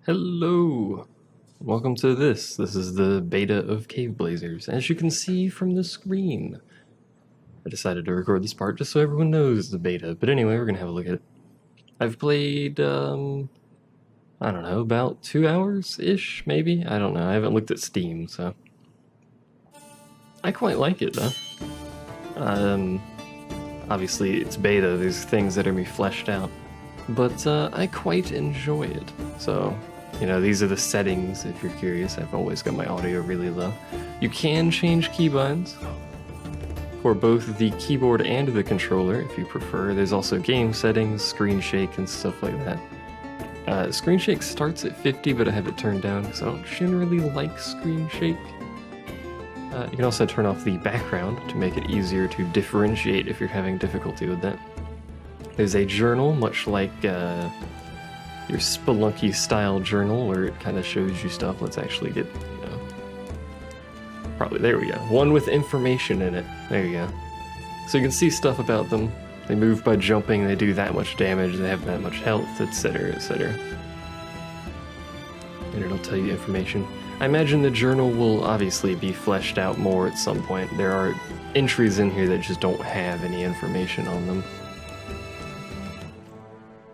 Hello! Welcome to this. This is the beta of Caveblazers. As you can see from the screen, I decided to record this part just so everyone knows the beta. But anyway, we're gonna have a look at it. I've played, I don't know, about 2 hours-ish, maybe? I don't know. I haven't looked at Steam, so. I quite like it, though. Obviously, it's beta. There's things that are be fleshed out. But I quite enjoy it. So, you know, these are the settings if you're curious. I've always got my audio really low. You can change keybinds for both the keyboard and the controller if you prefer. There's also game settings, screen shake, and stuff like that. Screen shake starts at 50, but I have it turned down because I don't generally like screen shake. You can also turn off the background to make it easier to differentiate if you're having difficulty with that. There's a journal, much like your Spelunky style journal, where it kind of shows you stuff. Let's actually get, probably, there we go. One with information in it. There you go. So you can see stuff about them. They move by jumping, they do that much damage, they have that much health, etc., etc. And it'll tell you information. I imagine the journal will obviously be fleshed out more at some point. There are entries in here that just don't have any information on them.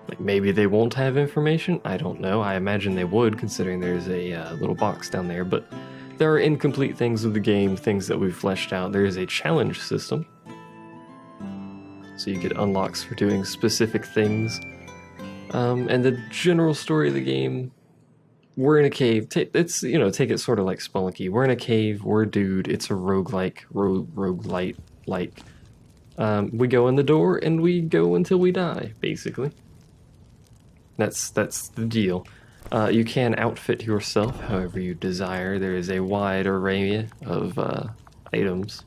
Like, maybe they won't have information? I don't know. I imagine they would, considering there's a little box down there, but there are incomplete things of the game, things that we've fleshed out. There is a challenge system, so you get unlocks for doing specific things. And the general story of the game, we're in a cave. It's, you know, take it sort of like Spelunky. We're in a cave, we're a dude, it's a roguelike, roguelite-like. We go in the door, and we go until we die, basically. That's the deal. You can outfit yourself however you desire. There is a wide array of items.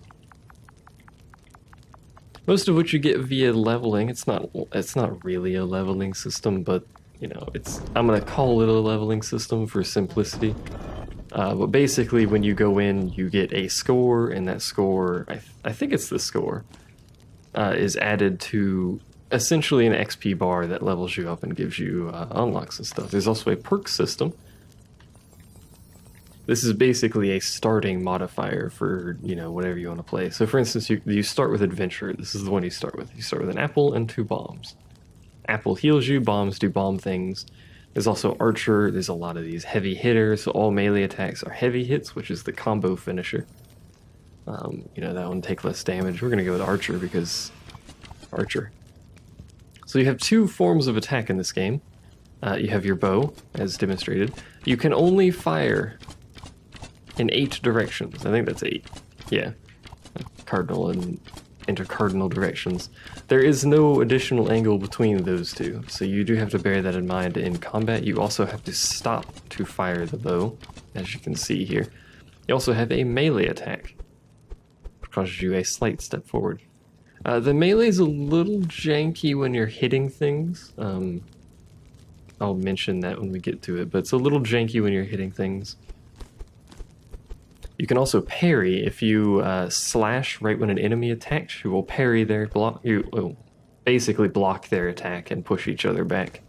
Most of which you get via leveling. It's not really a leveling system, but you know, I'm gonna call it a leveling system for simplicity. But basically, when you go in, you get a score, and that score, I think it's the score, is added to essentially an XP bar that levels you up and gives you unlocks and stuff. There's also a perk system. This is basically a starting modifier for, you know, whatever you want to play. So for instance, you start with adventure. This is the one you start with. You start with an apple and 2 bombs. Apple heals you, bombs do bomb things. There's also archer. There's a lot of these heavy hitters. So all melee attacks are heavy hits, which is the combo finisher. You know, that one take less damage. We're going to go with archer because archer. So you have 2 forms of attack in this game. You have your bow, as demonstrated. You can only fire in 8 directions. I think that's 8. Yeah. Cardinal and intercardinal directions. There is no additional angle between those 2, so you do have to bear that in mind in combat. You also have to stop to fire the bow, as you can see here. You also have a melee attack, which causes you a slight step forward. The melee is a little janky when you're hitting things. I'll mention that when we get to it, but it's a little janky when you're hitting things. You can also parry. If you slash right when an enemy attacks, you will parry their block. You will basically block their attack and push each other back.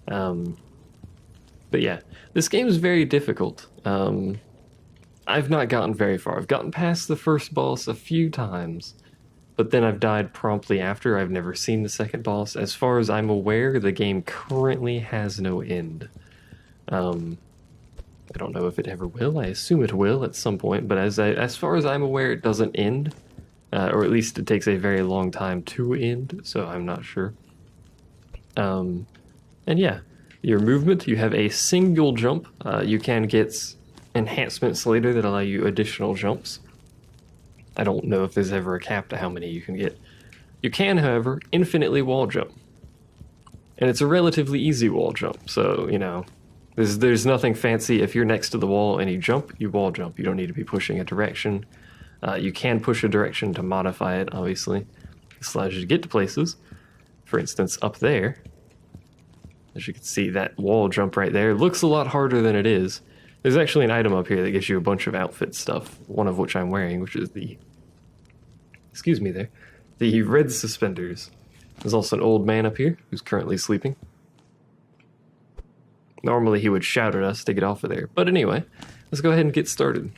But yeah, this game is very difficult. I've not gotten very far. I've gotten past the first boss a few times, but then I've died promptly after. I've never seen the second boss. As far as I'm aware, the game currently has no end. I don't know if it ever will. I assume it will at some point, but as far as I'm aware, it doesn't end. Or at least it takes a very long time to end, so I'm not sure. And yeah, your movement, you have a single jump. You can get enhancements later that allow you additional jumps. I don't know if there's ever a cap to how many you can get. You can, however, infinitely wall jump. And it's a relatively easy wall jump, so, you know, there's nothing fancy. If you're next to the wall and you jump, you wall jump. You don't need to be pushing a direction. You can push a direction to modify it, obviously. This allows you to get to places. For instance, up there, as you can see, that wall jump right there looks a lot harder than it is. There's actually an item up here that gives you a bunch of outfit stuff, one of which I'm wearing, which is the, excuse me there, the red suspenders. There's also an old man up here who's currently sleeping. Normally he would shout at us to get off of there. But anyway, let's go ahead and get started.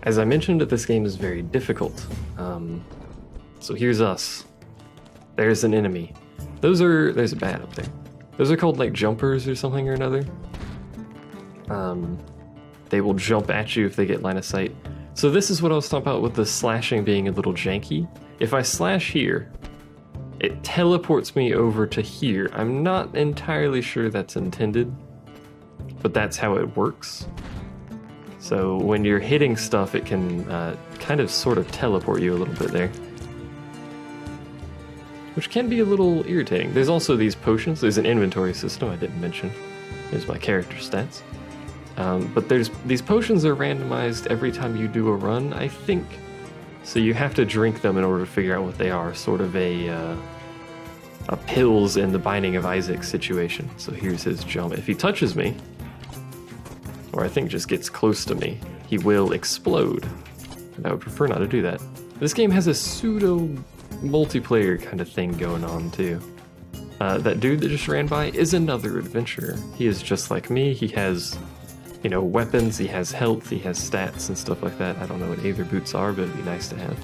As I mentioned, this game is very difficult. So here's us. There's an enemy. There's a bat up there. Those are called like jumpers or something or another. They will jump at you if they get line of sight. So this is what I was talking about with the slashing being a little janky. If I slash here, it teleports me over to here. I'm not entirely sure that's intended, but that's how it works. So when you're hitting stuff, it can kind of sort of teleport you a little bit there, which can be a little irritating. There's also these potions. There's an inventory system I didn't mention. There's my character stats. But these potions are randomized every time you do a run, I think. So you have to drink them in order to figure out what they are. Sort of a pills in the Binding of Isaac situation. So here's his jump. If he touches me, or I think just gets close to me, he will explode. And I would prefer not to do that. This game has a pseudo multiplayer kind of thing going on too. That dude that just ran by is another adventurer. He is just like me. He has, you know, weapons, he has health, he has stats and stuff like that. I don't know what either boots are, but it'd be nice to have.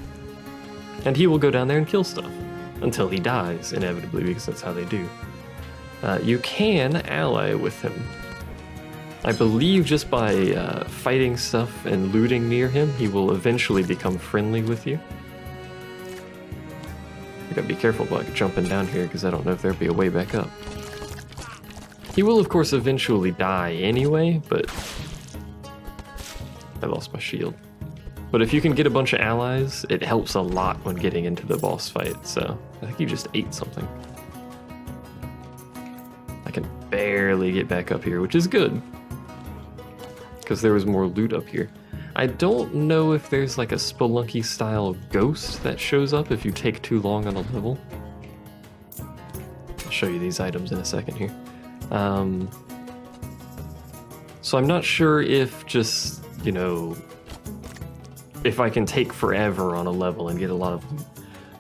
And he will go down there and kill stuff until he dies, inevitably, because that's how they do. You can ally with him. I believe just by fighting stuff and looting near him, he will eventually become friendly with you. I gotta be careful about jumping down here, because I don't know if there'll be a way back up. He will, of course, eventually die anyway, but I lost my shield. But if you can get a bunch of allies, it helps a lot when getting into the boss fight, so I think he just ate something. I can barely get back up here, which is good, because there was more loot up here. I don't know if there's like a Spelunky-style ghost that shows up if you take too long on a level. I'll show you these items in a second here. So I'm not sure if just, you know, if I can take forever on a level and get a lot of loot.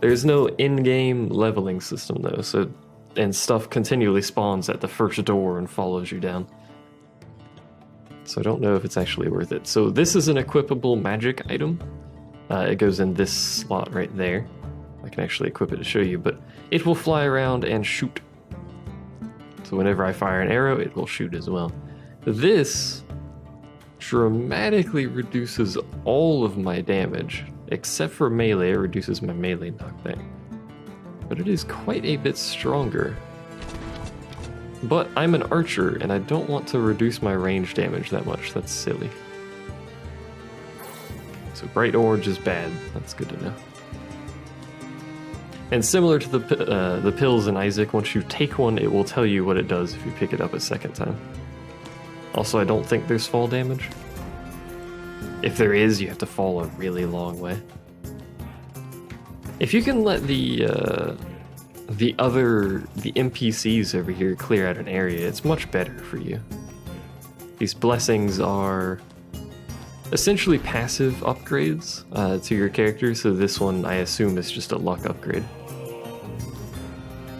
There's no in-game leveling system though, so, and stuff continually spawns at the first door and follows you down. So I don't know if it's actually worth it. So this is an equipable magic item. It goes in this slot right there. I can actually equip it to show you, but it will fly around and shoot. So whenever I fire an arrow, it will shoot as well. This dramatically reduces all of my damage, except for melee. It reduces my melee knockback. But it is quite a bit stronger. But I'm an archer, and I don't want to reduce my range damage that much. That's silly. So bright orange is bad. That's good to know. And similar to the pills in Isaac, once you take one, it will tell you what it does if you pick it up a second time. Also, I don't think there's fall damage. If there is, you have to fall a really long way. If you can let the NPCs over here clear out an area, it's much better for you. These blessings are essentially passive upgrades to your character, so this one I assume is just a luck upgrade.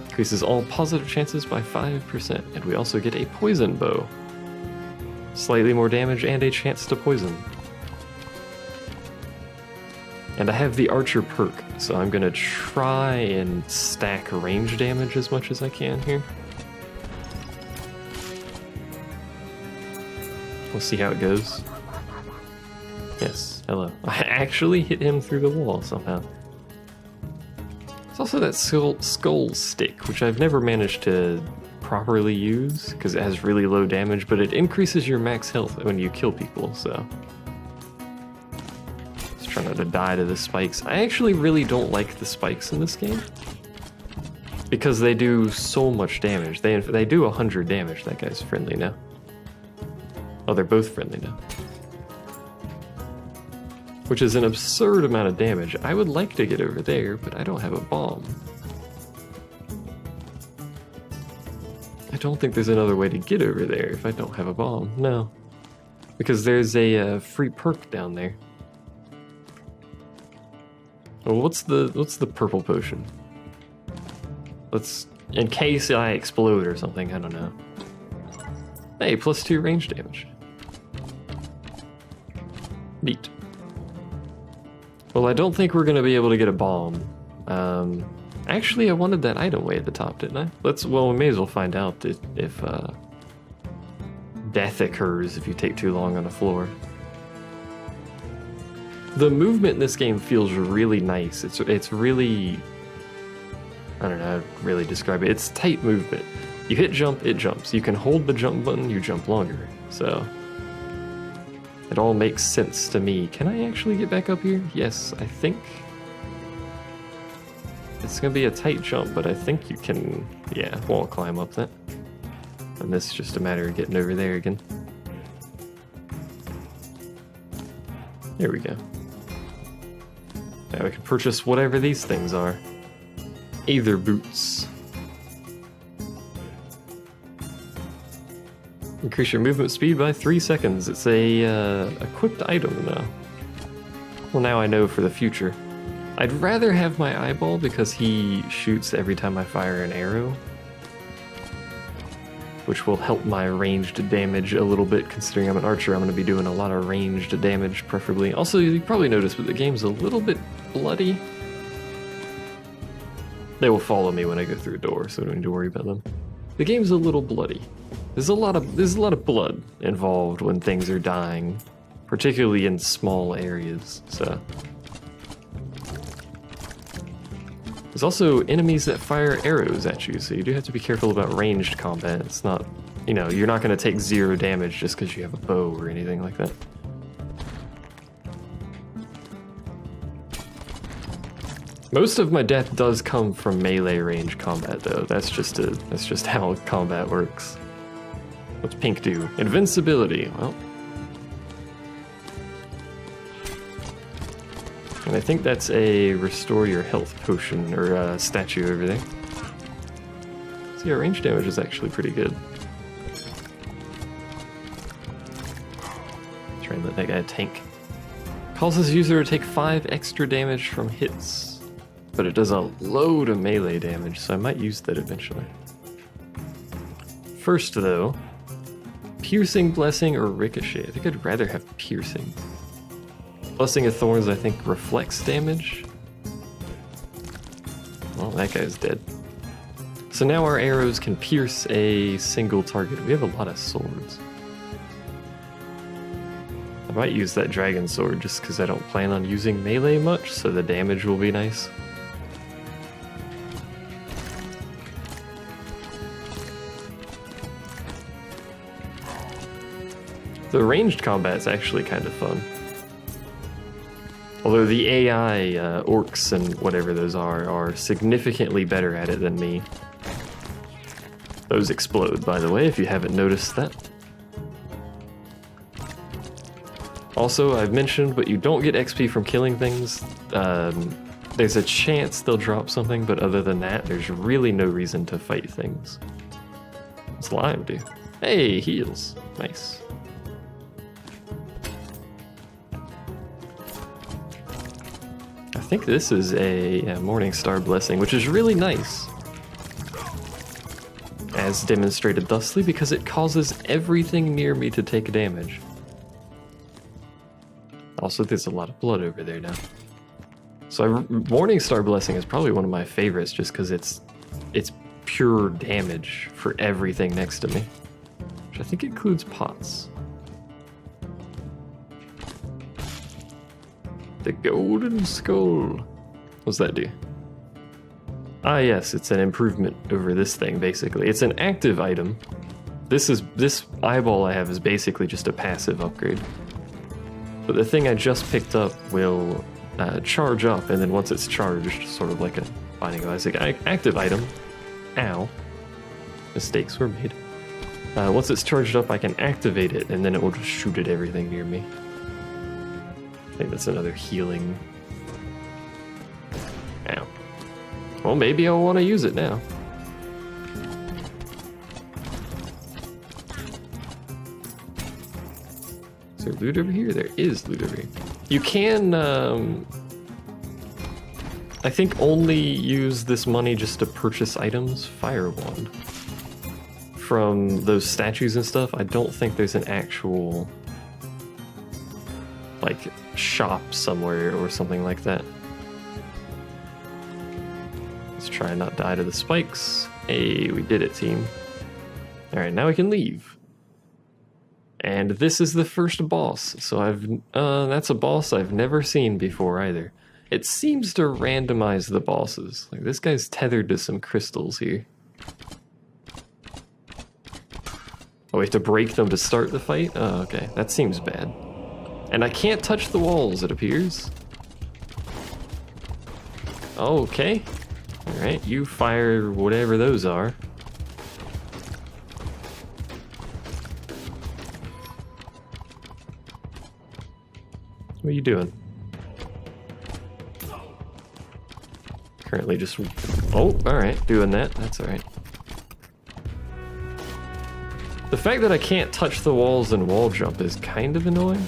Increases all positive chances by 5%, and we also get a poison bow. Slightly more damage and a chance to poison. And I have the archer perk, so I'm gonna try and stack range damage as much as I can here. We'll see how it goes. Yes, hello. I actually hit him through the wall somehow. There's also that skull stick, which I've never managed to properly use, because it has really low damage, but it increases your max health when you kill people, so... Just trying not to die to the spikes. I actually really don't like the spikes in this game, because they do so much damage. They do 100 damage. That guy's friendly now. Oh, they're both friendly now. Which is an absurd amount of damage. I would like to get over there, but I don't have a bomb. I don't think there's another way to get over there if I don't have a bomb. No. Because there's a free perk down there. Oh, what's the purple potion? Let's In case I explode or something, I don't know. Hey, +2 range damage. Neat. Well, I don't think we're gonna be able to get a bomb. Actually, I wanted that item way at the top, didn't I? Well, we may as well find out if death occurs if you take too long on the floor. The movement in this game feels really nice. It's really, I don't know how to really describe it. It's tight movement. You hit jump, it jumps. You can hold the jump button, you jump longer. So it all makes sense to me. Can I actually get back up here? Yes, I think. It's gonna be a tight jump, but I think you can, yeah, wall climb up that. And this is just a matter of getting over there again. There we go. Now we can purchase whatever these things are. Aether boots. Increase your movement speed by 3 seconds. It's a equipped item now. Well, now I know for the future. I'd rather have my eyeball because he shoots every time I fire an arrow, which will help my ranged damage a little bit. Considering I'm an archer, I'm going to be doing a lot of ranged damage, preferably. Also, you probably noticed, but the game's a little bit bloody. They will follow me when I go through a door, so I don't need to worry about them. The game's a little bloody. There's a lot of blood involved when things are dying, particularly in small areas. So there's also enemies that fire arrows at you, so you do have to be careful about ranged combat. It's not, you know, you're not going to take 0 damage just because you have a bow or anything like that. Most of my death does come from melee range combat, though. That's just how combat works. What's pink do? Invincibility. Well, and I think that's a restore your health potion or statue over there. See, our range damage is actually pretty good. Try and let that guy tank. Causes user to take 5 extra damage from hits, but it does a load of melee damage, so I might use that eventually. First, though, piercing, blessing, or ricochet. I think I'd rather have piercing. Blessing of Thorns, I think, reflects damage. Well, that guy's dead. So now our arrows can pierce a single target. We have a lot of swords. I might use that dragon sword just because I don't plan on using melee much, so the damage will be nice. The ranged combat's actually kind of fun. Although the AI orcs and whatever those are significantly better at it than me. Those explode, by the way, if you haven't noticed that. Also, I've mentioned, but you don't get XP from killing things. There's a chance they'll drop something, but other than that, there's really no reason to fight things. What's Lime do? Hey, heals. Nice. I think this is a Morningstar Blessing, which is really nice, as demonstrated thusly, because it causes everything near me to take damage. Also, there's a lot of blood over there now. So Morningstar Blessing is probably one of my favorites just because it's pure damage for everything next to me, which I think includes pots. The Golden Skull. What's that do? Ah, yes, it's an improvement over this thing, basically. It's an active item. This eyeball I have is basically just a passive upgrade. But the thing I just picked up will charge up, and then once it's charged, sort of like a Binding of Isaac active item. Ow. Mistakes were made. Once it's charged up, I can activate it, and then it will just shoot at everything near me. I think that's another healing. Ow. Well, maybe I'll want to use it now. Is there loot over here? There is loot over here. You can, I I think only use this money just to purchase items. Fire wand. From those statues and stuff, I don't think there's an actual, like, shop somewhere or something like that. Let's try and not die to the spikes. Hey, we did it, team. Alright, now we can leave. And this is the first boss, so that's a boss I've never seen before either. It seems to randomize the bosses. Like, this guy's tethered to some crystals here. Oh, we have to break them to start the fight? Oh, okay, that seems bad. And I can't touch the walls, it appears. Oh, okay. Alright, you fire whatever those are. What are you doing? Currently just... Oh, alright, doing that. That's alright. The fact that I can't touch the walls and wall jump is kind of annoying.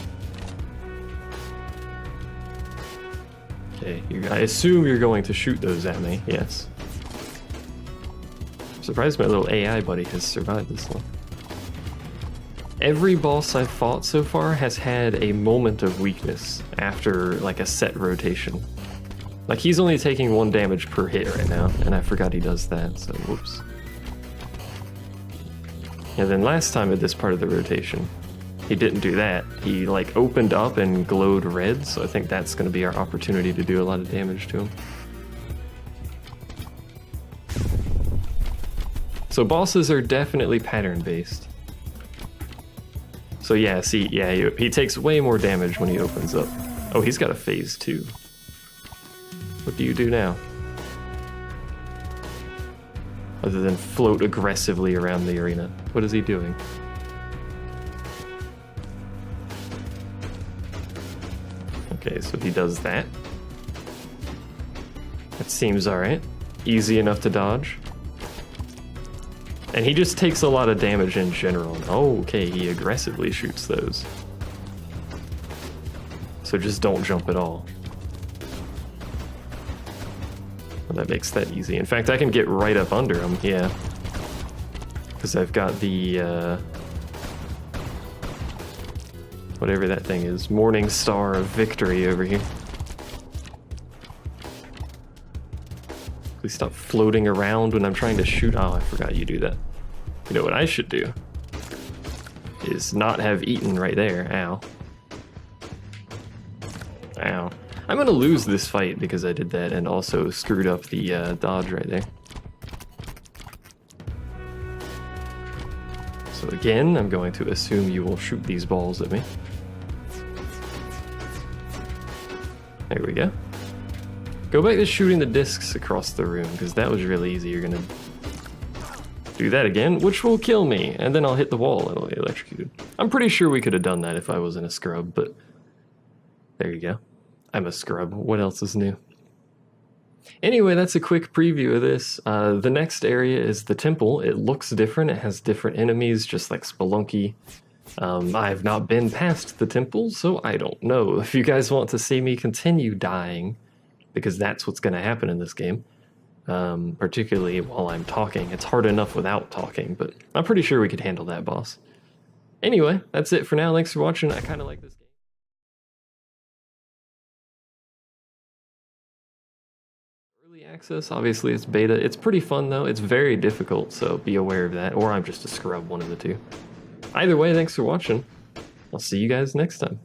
Okay, I assume you're going to shoot those at me, yes. I'm surprised my little AI buddy has survived this long. Every boss I've fought so far has had a moment of weakness after, like, a set rotation. Like, he's only taking 1 damage per hit right now, and I forgot he does that, so whoops. And then last time at this part of the rotation, he didn't do that. He, like, opened up and glowed red, so I think that's going to be our opportunity to do a lot of damage to him. So bosses are definitely pattern-based. So yeah, see, yeah, he takes way more damage when he opens up. Oh, he's got a phase too. What do you do now? Other than float aggressively around the arena. What is he doing? Okay, so he does that. That seems alright. Easy enough to dodge. And he just takes a lot of damage in general. Oh, okay, he aggressively shoots those. So just don't jump at all. Well, that makes that easy. In fact, I can get right up under him, yeah. Because I've got the, whatever that thing is, Morning Star of Victory over here. Please stop floating around when I'm trying to shoot. Oh, I forgot you do that. You know what I should do? Is not have eaten right there. Ow. Ow. I'm gonna lose this fight because I did that and also screwed up the dodge right there. So again, I'm going to assume you will shoot these balls at me. There we go. Go back to shooting the discs across the room, because that was really easy. You're gonna do that again, which will kill me, and then I'll hit the wall and I'll get electrocuted. I'm pretty sure we could have done that if I wasn't a scrub, but there you go. I'm a scrub. What else is new? Anyway, that's a quick preview of this. The next area is the temple. It looks different. It has different enemies, just like Spelunky. I've not been past the temple, so I don't know. If you guys want to see me continue dying, because that's what's going to happen in this game, particularly while I'm talking. It's hard enough without talking, but I'm pretty sure we could handle that boss. Anyway, that's it for now. Thanks for watching. I kind of like this game. Early access, obviously it's beta. It's pretty fun though. It's very difficult, so be aware of that. Or I'm just a scrub, one of the two. Either way, thanks for watching. I'll see you guys next time.